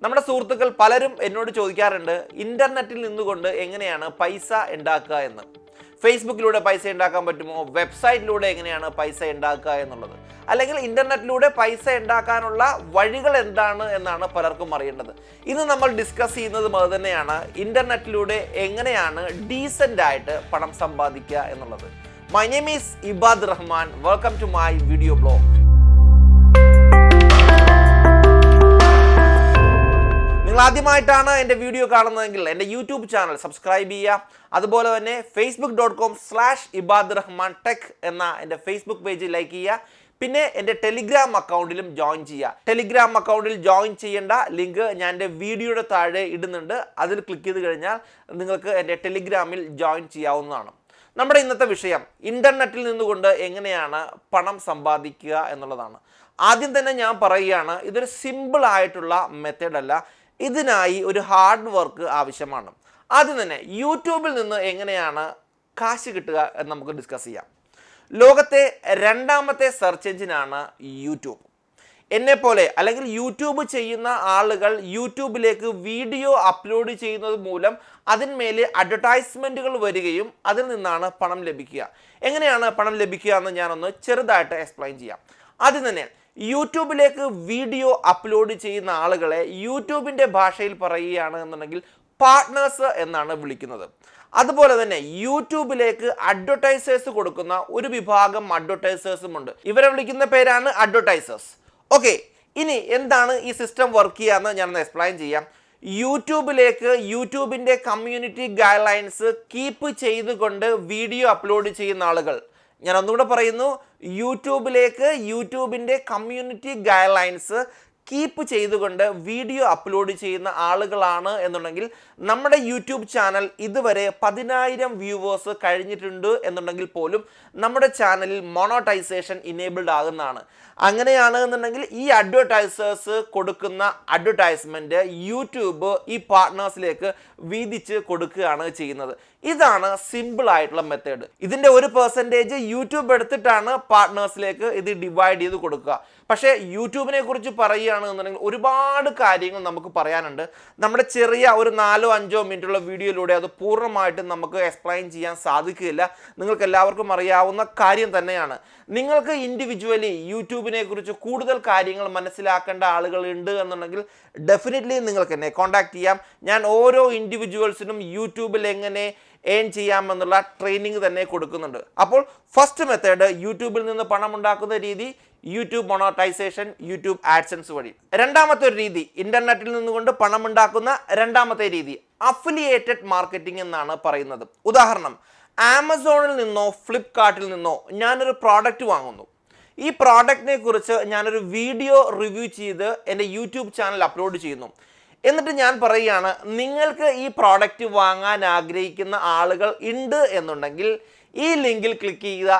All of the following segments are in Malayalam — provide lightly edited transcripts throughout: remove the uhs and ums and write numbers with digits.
നമ്മുടെ സുഹൃത്തുക്കൾ പലരും എന്നോട് ചോദിക്കാറുണ്ട് ഇന്റർനെറ്റിൽ നിന്നുകൊണ്ട് എങ്ങനെയാണ് പൈസ ഉണ്ടാക്കുക എന്ന്. ഫേസ്ബുക്കിലൂടെ പൈസ ഉണ്ടാക്കാൻ പറ്റുമോ, വെബ്സൈറ്റിലൂടെ എങ്ങനെയാണ് പൈസ ഉണ്ടാക്കുക എന്നുള്ളത്, അല്ലെങ്കിൽ ഇന്റർനെറ്റിലൂടെ പൈസ ഉണ്ടാക്കാനുള്ള വഴികൾ എന്താണ് എന്നാണ് പലർക്കും അറിയേണ്ടത്. ഇന്ന് നമ്മൾ ഡിസ്കസ് ചെയ്യുന്നത് അത് തന്നെയാണ്, ഇന്റർനെറ്റിലൂടെ എങ്ങനെയാണ് ഡീസന്റ് ആയിട്ട് പണം സമ്പാദിക്കുക എന്നുള്ളത്. My name is Ibad Rahman. Welcome to my video blog. നിങ്ങൾ ആദ്യമായിട്ടാണ് എൻ്റെ വീഡിയോ കാണുന്നതെങ്കിൽ എൻ്റെ യൂട്യൂബ് ചാനൽ സബ്സ്ക്രൈബ് ചെയ്യുക. അതുപോലെ തന്നെ facebook.com/ibadrahmanTech എന്ന എൻ്റെ ഫേസ്ബുക്ക് പേജ് ലൈക്ക് ചെയ്യുക. പിന്നെ എൻ്റെ ടെലിഗ്രാം അക്കൗണ്ടിലും ജോയിൻ ചെയ്യുക. ടെലിഗ്രാം അക്കൗണ്ടിൽ ജോയിൻ ചെയ്യേണ്ട ലിങ്ക് ഞാൻ എൻ്റെ വീഡിയോയുടെ താഴെ ഇടുന്നുണ്ട്. അതിൽ ക്ലിക്ക് ചെയ്ത് കഴിഞ്ഞാൽ നിങ്ങൾക്ക് എൻ്റെ ടെലിഗ്രാമിൽ ജോയിൻ ചെയ്യാവുന്നതാണ്. നമ്മുടെ ഇന്നത്തെ വിഷയം ഇൻ്റർനെറ്റിൽ നിന്നുകൊണ്ട് എങ്ങനെയാണ് പണം സമ്പാദിക്കുക എന്നുള്ളതാണ്. ആദ്യം തന്നെ ഞാൻ പറയുകയാണ്, ഇതൊരു സിമ്പിൾ ആയിട്ടുള്ള മെത്തേഡ് അല്ല. ഇതിനായി ഒരു ഹാർഡ് വർക്ക് ആവശ്യമാണ്. ആദ്യം തന്നെ യൂട്യൂബിൽ നിന്ന് എങ്ങനെയാണ് കാശ് കിട്ടുക എന്ന് നമുക്ക് ഡിസ്കസ് ചെയ്യാം. ലോകത്തെ രണ്ടാമത്തെ സെർച്ച് എഞ്ചിനാണ് യൂട്യൂബ്. എന്നെപ്പോലെ അല്ലെങ്കിൽ യൂട്യൂബ് ചെയ്യുന്ന ആളുകൾ യൂട്യൂബിലേക്ക് വീഡിയോ അപ്ലോഡ് ചെയ്യുന്നത് മൂലം അതിന്മേൽ അഡ്വർടൈസ്മെൻറ്റുകൾ വരികയും അതിൽ നിന്നാണ് പണം ലഭിക്കുക. എങ്ങനെയാണ് പണം ലഭിക്കുക എന്ന് ഞാനൊന്ന് ചെറുതായിട്ട് എക്സ്പ്ലെയിൻ ചെയ്യാം. ആദ്യം തന്നെ യൂട്യൂബിലേക്ക് വീഡിയോ അപ്ലോഡ് ചെയ്യുന്ന ആളുകളെ യൂട്യൂബിൻ്റെ ഭാഷയിൽ പറയുകയാണ് എന്നുണ്ടെങ്കിൽ പാർട്ട്നേഴ്സ് എന്നാണ് വിളിക്കുന്നത്. അതുപോലെ തന്നെ യൂട്യൂബിലേക്ക് അഡ്വർടൈസേഴ്സ് കൊടുക്കുന്ന ഒരു വിഭാഗം അഡ്വർടൈസേഴ്സും ഉണ്ട്. ഇവരെ വിളിക്കുന്ന പേരാണ് അഡ്വർടൈസേഴ്സ്. ഓക്കെ, ഇനി എന്താണ് ഈ സിസ്റ്റം വർക്ക് ചെയ്യുക എന്ന് ഞാനൊന്ന് എക്സ്പ്ലെയിൻ ചെയ്യാം. യൂട്യൂബിലേക്ക് യൂട്യൂബിൻ്റെ കമ്മ്യൂണിറ്റി ഗൈഡ്ലൈൻസ് കീപ്പ് ചെയ്തുകൊണ്ട് വീഡിയോ അപ്ലോഡ് ചെയ്യുന്ന ആളുകൾ, ഞാൻ ഒന്നുകൂടെ പറയുന്നു, യൂട്യൂബിലേക്ക് യൂട്യൂബിൻ്റെ കമ്മ്യൂണിറ്റി ഗൈഡ്ലൈൻസ് കീപ്പ് ചെയ്തുകൊണ്ട് വീഡിയോ അപ്ലോഡ് ചെയ്യുന്ന ആളുകളാണ് എന്നുണ്ടെങ്കിൽ നമ്മുടെ യൂട്യൂബ് ചാനൽ ഇതുവരെ 10,000 വ്യൂവേഴ്സ് കഴിഞ്ഞിട്ടുണ്ട് എന്നുണ്ടെങ്കിൽ പോലും നമ്മുടെ ചാനലിൽ മോണോട്ടൈസേഷൻ ഇനേബിൾഡ് ആകുന്നതാണ്. അങ്ങനെയാണ് എന്നുണ്ടെങ്കിൽ ഈ അഡ്വർടൈസേഴ്സ് കൊടുക്കുന്ന അഡ്വർടൈസ്മെൻറ്റ് യൂട്യൂബ് ഈ പാർട്ട്നേഴ്സിലേക്ക് വീതിച്ച് കൊടുക്കുകയാണ് ചെയ്യുന്നത്. ഇതാണ് സിമ്പിൾ ആയിട്ടുള്ള മെത്തേഡ്. ഇതിൻ്റെ 1% യൂട്യൂബ് എടുത്തിട്ടാണ് പാർട്ട്നേഴ്സിലേക്ക് ഇത് ഡിവൈഡ് ചെയ്ത് കൊടുക്കുക. പക്ഷേ യൂട്യൂബിനെ കുറിച്ച് പറയുകയാണ് എന്നുണ്ടെങ്കിൽ ഒരുപാട് കാര്യങ്ങൾ നമുക്ക് പറയാനുണ്ട്. നമ്മുടെ ചെറിയ ഒരു 4-5 മിനിറ്റുള്ള വീഡിയോയിലൂടെ അത് പൂർണ്ണമായിട്ടും നമുക്ക് എക്സ്പ്ലെയിൻ ചെയ്യാൻ സാധിക്കില്ല. നിങ്ങൾക്ക് എല്ലാവർക്കും അറിയാവുന്ന കാര്യം തന്നെയാണ്. നിങ്ങൾക്ക് ഇൻഡിവിജ്വലി യൂട്യൂബിനെ കുറിച്ച് കൂടുതൽ കാര്യങ്ങൾ മനസ്സിലാക്കേണ്ട ആളുകളുണ്ട് എന്നുണ്ടെങ്കിൽ ഡെഫിനറ്റ്ലി നിങ്ങൾക്ക് എന്നെ കോൺടാക്ട് ചെയ്യാം. ഞാൻ ഓരോ ഇൻഡിവിജ്വൽസിനും യൂട്യൂബിൽ എങ്ങനെ ഏൺ ചെയ്യാമെന്നുള്ള ട്രെയിനിങ് തന്നെ കൊടുക്കുന്നുണ്ട്. അപ്പോൾ ഫസ്റ്റ് മെത്തേഡ് യൂട്യൂബിൽ നിന്ന് പണം ഉണ്ടാക്കുന്ന രീതി, യൂട്യൂബ് മോണോട്ടൈസേഷൻ, യൂട്യൂബ് ആഡ്സൻസ് വഴി. രണ്ടാമത്തെ ഒരു രീതി, ഇന്റർനെറ്റിൽ നിന്നുകൊണ്ട് പണം ഉണ്ടാക്കുന്ന രണ്ടാമത്തെ രീതി അഫിലിയേറ്റഡ് മാർക്കറ്റിംഗ് എന്നാണ് പറയുന്നത്. ഉദാഹരണം, ആമസോണിൽ നിന്നോ ഫ്ലിപ്കാർട്ടിൽ നിന്നോ ഞാനൊരു പ്രോഡക്റ്റ് വാങ്ങുന്നു. ഈ പ്രോഡക്റ്റിനെ കുറിച്ച് ഞാനൊരു വീഡിയോ റിവ്യൂ ചെയ്ത് എൻ്റെ യൂട്യൂബ് ചാനൽ അപ്ലോഡ് ചെയ്യുന്നു. എന്നിട്ട് ഞാൻ പറയുകയാണ്, നിങ്ങൾക്ക് ഈ പ്രോഡക്റ്റ് വാങ്ങാൻ ആഗ്രഹിക്കുന്ന ആളുകൾ ഉണ്ട് എന്നുണ്ടെങ്കിൽ ഈ ലിങ്കിൽ ക്ലിക്ക് ചെയ്യുക,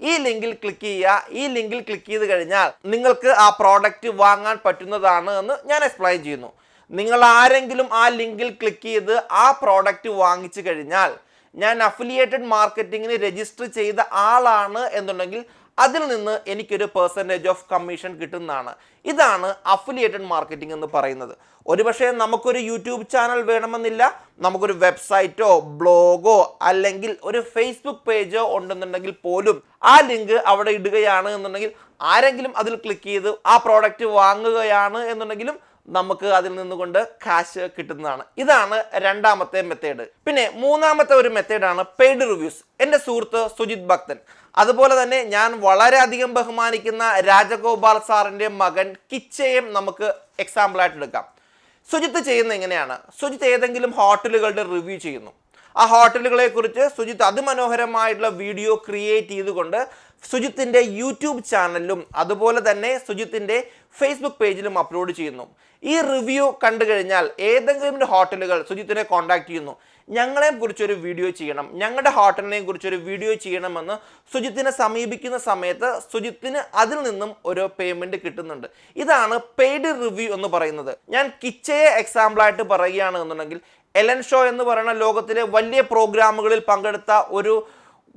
ഈ ലിങ്കിൽ ക്ലിക്ക് ചെയ്യുക. ഈ ലിങ്കിൽ ക്ലിക്ക് ചെയ്ത് കഴിഞ്ഞാൽ നിങ്ങൾക്ക് ആ പ്രോഡക്റ്റ് വാങ്ങാൻ പറ്റുന്നതാണ് എന്ന് ഞാൻ എക്സ്പ്ലെയിൻ ചെയ്യുന്നു. നിങ്ങൾ ആരെങ്കിലും ആ ലിങ്കിൽ ക്ലിക്ക് ചെയ്ത് ആ പ്രോഡക്റ്റ് വാങ്ങിച്ചു കഴിഞ്ഞാൽ ഞാൻ അഫിലിയേറ്റഡ് മാർക്കറ്റിങ്ങിന് രജിസ്റ്റർ ചെയ്ത ആളാണ് എന്നുണ്ടെങ്കിൽ അതിൽ നിന്ന് എനിക്കൊരു പെർസെൻറ്റേജ് ഓഫ് കമ്മീഷൻ കിട്ടുന്നതാണ്. ഇതാണ് അഫിലിയേറ്റഡ് മാർക്കറ്റിംഗ് എന്ന് പറയുന്നത്. ഒരുപക്ഷെ നമുക്കൊരു യൂട്യൂബ് ചാനൽ വേണമെന്നില്ല, നമുക്കൊരു വെബ്സൈറ്റോ ബ്ലോഗോ അല്ലെങ്കിൽ ഒരു ഫേസ്ബുക്ക് പേജോ ഉണ്ടെന്നുണ്ടെങ്കിൽ പോലും ആ ലിങ്ക് അവിടെ ഇടുകയാണ് എന്നുണ്ടെങ്കിൽ ആരെങ്കിലും അതിൽ ക്ലിക്ക് ചെയ്ത് ആ പ്രോഡക്റ്റ് വാങ്ങുകയാണ് എന്നുണ്ടെങ്കിലും നമുക്ക് അതിൽ നിന്നുകൊണ്ട് കാശ് കിട്ടുന്നതാണ്. ഇതാണ് രണ്ടാമത്തെ മെത്തേഡ്. പിന്നെ മൂന്നാമത്തെ ഒരു മെത്തേഡാണ് പെയ്ഡ് റിവ്യൂസ്. എൻ്റെ സുഹൃത്ത് സുജിത് ഭക്തൻ, അതുപോലെ തന്നെ ഞാൻ വളരെയധികം ബഹുമാനിക്കുന്ന രാജഗോപാൽ സാറിൻ്റെ മകൻ കിച്ചയും നമുക്ക് എക്സാമ്പിളായിട്ട് എടുക്കാം. സുജിത്ത് ചെയ്യുന്നത് എങ്ങനെയാണ്? സുജിത്ത് ഏതെങ്കിലും ഹോട്ടലുകളുടെ റിവ്യൂ ചെയ്യുന്നു. ആ ഹോട്ടലുകളെ കുറിച്ച് സുജിത്ത് അതിമനോഹരമായിട്ടുള്ള വീഡിയോ ക്രിയേറ്റ് ചെയ്തുകൊണ്ട് സുജിത്തിൻ്റെ യൂട്യൂബ് ചാനലിലും അതുപോലെ തന്നെ സുജിത്തിൻ്റെ ഫേസ്ബുക്ക് പേജിലും അപ്ലോഡ് ചെയ്യുന്നു. ഈ റിവ്യൂ കണ്ടു കഴിഞ്ഞാൽ ഏതെങ്കിലും ഹോട്ടലുകൾ സുജിത്തിനെ കോൺടാക്ട് ചെയ്യുന്നു, ഞങ്ങളെ കുറിച്ചൊരു വീഡിയോ ചെയ്യണം, ഞങ്ങളുടെ ഹോട്ടലിനെ കുറിച്ചൊരു വീഡിയോ ചെയ്യണമെന്ന് സുജിത്തിനെ സമീപിക്കുന്ന സമയത്ത് സുജിത്തിന് അതിൽ നിന്നും ഒരു പേയ്മെൻറ്റ് കിട്ടുന്നുണ്ട്. ഇതാണ് പെയ്ഡ് റിവ്യൂ എന്ന് പറയുന്നത്. ഞാൻ കിച്ചയെ എക്സാമ്പിളായിട്ട് പറയുകയാണ് എന്നുണ്ടെങ്കിൽ എലൻ ഷോ എന്ന് പറയുന്ന ലോകത്തിലെ വലിയ പ്രോഗ്രാമുകളിൽ പങ്കെടുത്ത ഒരു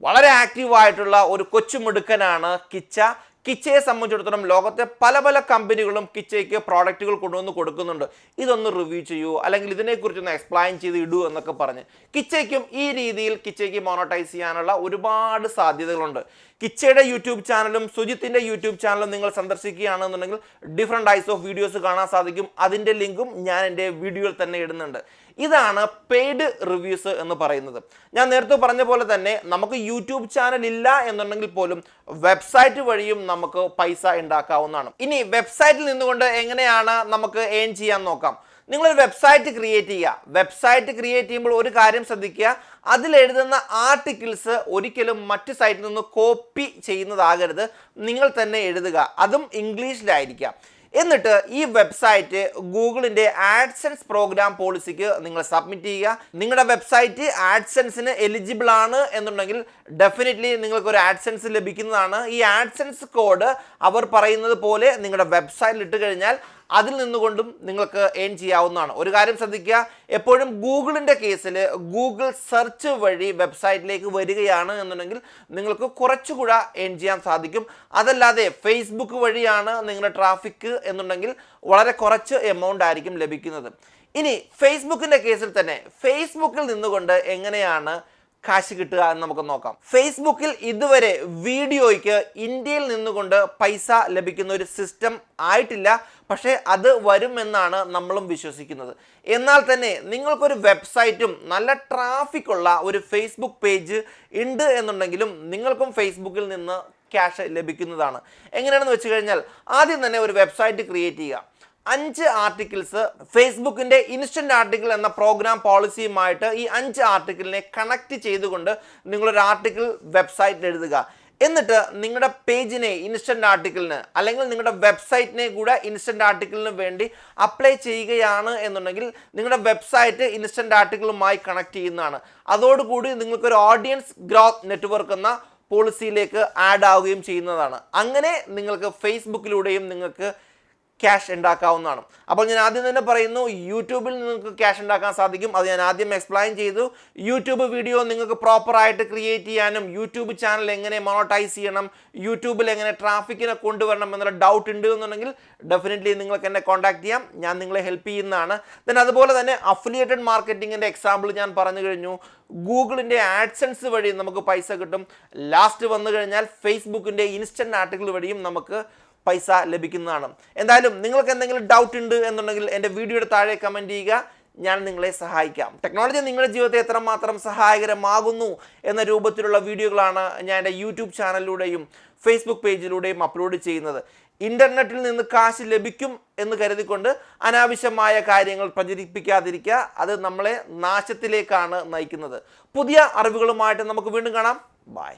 വളരെ ആക്റ്റീവായിട്ടുള്ള ഒരു കൊച്ചുമിടുക്കനാണ് കിച്ച. കിച്ചയെ സംബന്ധിച്ചിടത്തോളം ലോകത്തെ പല പല കമ്പനികളും കിച്ചയ്ക്ക് പ്രോഡക്റ്റുകൾ കൊണ്ടുവന്ന് കൊടുക്കുന്നുണ്ട്. ഇതൊന്ന് റിവ്യൂ ചെയ്യൂ, അല്ലെങ്കിൽ ഇതിനെക്കുറിച്ചൊന്ന് എക്സ്പ്ലെയിൻ ചെയ്ത് ഇടൂ എന്നൊക്കെ പറഞ്ഞ്. കിച്ചയ്ക്കും ഈ രീതിയിൽ കിച്ചയ്ക്ക് മോണോട്ടൈസ് ചെയ്യാനുള്ള ഒരുപാട് സാധ്യതകളുണ്ട്. കിച്ചയുടെ യൂട്യൂബ് ചാനലും സുജിത്തിൻ്റെ യൂട്യൂബ് ചാനലും നിങ്ങൾ സന്ദർശിക്കുകയാണെന്നുണ്ടെങ്കിൽ ഡിഫറെൻറ്റ് ടൈപ്സ് ഓഫ് വീഡിയോസ് കാണാൻ സാധിക്കും. അതിൻ്റെ ലിങ്കും ഞാൻ എൻ്റെ വീഡിയോയിൽ തന്നെ ഇടുന്നുണ്ട്. ഇതാണ് പെയ്ഡ് റിവ്യൂസ് എന്ന് പറയുന്നത്. ഞാൻ നേരത്തെ പറഞ്ഞ പോലെ തന്നെ നമുക്ക് യൂട്യൂബ് ചാനൽ ഇല്ല എന്നുണ്ടെങ്കിൽ പോലും വെബ്സൈറ്റ് വഴിയും നമുക്ക് പൈസ ഉണ്ടാക്കാവുന്നതാണ്. ഇനി വെബ്സൈറ്റിൽ നിന്നുകൊണ്ട് എങ്ങനെയാണ് നമുക്ക് ഏൺ ചെയ്യാൻ നോക്കാം. നിങ്ങളൊരു വെബ്സൈറ്റ് ക്രിയേറ്റ് ചെയ്യുക. വെബ്സൈറ്റ് ക്രിയേറ്റ് ചെയ്യുമ്പോൾ ഒരു കാര്യം ശ്രദ്ധിക്കുക, അതിലെഴുതുന്ന ആർട്ടിക്കിൾസ് ഒരിക്കലും മറ്റ് സൈറ്റിൽ നിന്ന് കോപ്പി ചെയ്യുന്നതാകരുത്. നിങ്ങൾ തന്നെ എഴുതുക, അതും ഇംഗ്ലീഷിലായിരിക്കാം. എന്നിട്ട് ഈ വെബ്സൈറ്റ് ഗൂഗിളിൻ്റെ ആഡ്സെൻസ് പ്രോഗ്രാം പോളിസിക്ക് നിങ്ങൾ സബ്മിറ്റ് ചെയ്യുക. നിങ്ങളുടെ വെബ്സൈറ്റ് ആഡ്സെൻസിന് എലിജിബിൾ ആണ് എന്നുണ്ടെങ്കിൽ ഡെഫിനറ്റ്ലി നിങ്ങൾക്ക് ഒരു ആഡ്സെൻസ് ലഭിക്കുന്നതാണ്. ഈ ആഡ്സെൻസ് കോഡ് അവർ പറയുന്നത് പോലെ നിങ്ങളുടെ വെബ്സൈറ്റിൽ ഇട്ട് കഴിഞ്ഞാൽ അതിൽ നിന്നുകൊണ്ടും നിങ്ങൾക്ക് ഏൺ ചെയ്യാവുന്നതാണ്. ഒരു കാര്യം ശ്രദ്ധിക്കുക, എപ്പോഴും ഗൂഗിളിൻ്റെ കേസിൽ ഗൂഗിൾ സെർച്ച് വഴി വെബ്സൈറ്റിലേക്ക് വരികയാണ് എന്നുണ്ടെങ്കിൽ നിങ്ങൾക്ക് കുറച്ചുകൂടെ ഏൺ ചെയ്യാൻ സാധിക്കും. അതല്ലാതെ ഫേസ്ബുക്ക് വഴിയാണ് നിങ്ങളുടെ ട്രാഫിക് എന്നുണ്ടെങ്കിൽ വളരെ കുറച്ച് എമൗണ്ട് ആയിരിക്കും ലഭിക്കുന്നത്. ഇനി ഫേസ്ബുക്കിൻ്റെ കേസിൽ തന്നെ ഫേസ്ബുക്കിൽ നിന്നുകൊണ്ട് എങ്ങനെയാണ് കാശ് കിട്ടുക എന്ന് നമുക്ക് നോക്കാം. ഫേസ്ബുക്കിൽ ഇതുവരെ വീഡിയോയ്ക്ക് ഇന്ത്യയിൽ നിന്നുകൊണ്ട് പൈസ ലഭിക്കുന്ന ഒരു സിസ്റ്റം ആയിട്ടില്ല. പക്ഷേ അത് വരുമെന്നാണ് നമ്മളും വിശ്വസിക്കുന്നത്. എന്നാൽ തന്നെ നിങ്ങൾക്കൊരു വെബ്സൈറ്റും നല്ല ട്രാഫിക് ഉള്ള ഒരു ഫേസ്ബുക്ക് പേജ് ഉണ്ട് എന്നുണ്ടെങ്കിലും നിങ്ങൾക്കും ഫേസ്ബുക്കിൽ നിന്ന് ക്യാഷ് ലഭിക്കുന്നതാണ്. എങ്ങനെയാണെന്ന് വെച്ച് കഴിഞ്ഞാൽ ആദ്യം തന്നെ ഒരു വെബ്സൈറ്റ് ക്രിയേറ്റ് ചെയ്യുക. 5 ആർട്ടിക്കിൾസ് ഫേസ്ബുക്കിൻ്റെ ഇൻസ്റ്റന്റ് ആർട്ടിക്കിൾ എന്ന പ്രോഗ്രാം പോളിസിയുമായിട്ട് ഈ 5 ആർട്ടിക്കിളിനെ കണക്ട് ചെയ്തുകൊണ്ട് നിങ്ങളൊരു ആർട്ടിക്കിൾ വെബ്സൈറ്റിൽ എഴുതുക. എന്നിട്ട് നിങ്ങളുടെ പേജിനെ ഇൻസ്റ്റന്റ് ആർട്ടിക്കിളിന് അല്ലെങ്കിൽ നിങ്ങളുടെ വെബ്സൈറ്റിനെ കൂടെ ഇൻസ്റ്റന്റ് ആർട്ടിക്കിളിന് വേണ്ടി അപ്ലൈ ചെയ്യുകയാണ് എന്നുണ്ടെങ്കിൽ നിങ്ങളുടെ വെബ്സൈറ്റ് ഇൻസ്റ്റന്റ് ആർട്ടിക്കിളുമായി കണക്ട് ചെയ്യുന്നതാണ്. അതോടുകൂടി നിങ്ങൾക്കൊരു ഓഡിയൻസ് ഗ്രോത്ത് നെറ്റ്വർക്ക് എന്ന പോളിസിയിലേക്ക് ആഡ് ആവുകയും ചെയ്യുന്നതാണ്. അങ്ങനെ നിങ്ങൾക്ക് ഫേസ്ബുക്കിലൂടെയും നിങ്ങൾക്ക് ക്യാഷ് ഉണ്ടാക്കാവുന്നതാണ്. അപ്പോൾ ഞാൻ ആദ്യം തന്നെ പറയുന്നു, യൂട്യൂബിൽ നിങ്ങൾക്ക് ക്യാഷ് ഉണ്ടാക്കാൻ സാധിക്കും. അത് ഞാൻ ആദ്യം എക്സ്പ്ലെയിൻ ചെയ്തു. യൂട്യൂബ് വീഡിയോ നിങ്ങൾക്ക് പ്രോപ്പറായിട്ട് ക്രിയേറ്റ് ചെയ്യാനും യൂട്യൂബ് ചാനൽ എങ്ങനെ മോണോട്ടൈസ് ചെയ്യണം, യൂട്യൂബിൽ എങ്ങനെ ട്രാഫിക്കിനെ കൊണ്ടുവരണം എന്നുള്ള ഡൗട്ട് ഉണ്ട് എന്നുണ്ടെങ്കിൽ ഡെഫിനറ്റ്ലി നിങ്ങൾക്ക് എന്നെ കോൺടാക്ട് ചെയ്യാം. ഞാൻ നിങ്ങളെ ഹെൽപ്പ് ചെയ്യുന്നതാണ്. ദെൻ അതുപോലെ തന്നെ അഫിലിയേറ്റഡ് മാർക്കറ്റിങ്ങിൻ്റെ എക്സാമ്പിൾ ഞാൻ പറഞ്ഞു കഴിഞ്ഞു. ഗൂഗിളിൻ്റെ ആഡ്സെൻസ് വഴി നമുക്ക് പൈസ കിട്ടും. ലാസ്റ്റ് വന്നു കഴിഞ്ഞാൽ ഫേസ്ബുക്കിൻ്റെ ഇൻസ്റ്റന്റ് ആർട്ടിക്കിൾ വഴിയും നമുക്ക് പൈസ ലഭിക്കുന്നതാണ്. എന്തായാലും നിങ്ങൾക്ക് എന്തെങ്കിലും ഡൗട്ട് ഉണ്ട് എന്നുണ്ടെങ്കിൽ എൻ്റെ വീഡിയോയുടെ താഴെ കമൻറ്റ് ചെയ്യുക. ഞാൻ നിങ്ങളെ സഹായിക്കാം. ടെക്നോളജി നിങ്ങളുടെ ജീവിതത്തെ എത്രമാത്രം സഹായകരമാകുന്നു എന്ന രൂപത്തിലുള്ള വീഡിയോകളാണ് ഞാൻ എൻ്റെ യൂട്യൂബ് ചാനലിലൂടെയും ഫേസ്ബുക്ക് പേജിലൂടെയും അപ്ലോഡ് ചെയ്യുന്നത്. ഇൻ്റർനെറ്റിൽ നിന്ന് കാശ് ലഭിക്കും എന്ന് കരുതിക്കൊണ്ട് അനാവശ്യമായ കാര്യങ്ങൾ പ്രചരിപ്പിക്കാതിരിക്കുക. അത് നമ്മളെ നാശത്തിലേക്കാണ് നയിക്കുന്നത്. പുതിയ അറിവുകളുമായിട്ട് നമുക്ക് വീണ്ടും കാണാം. ബൈ.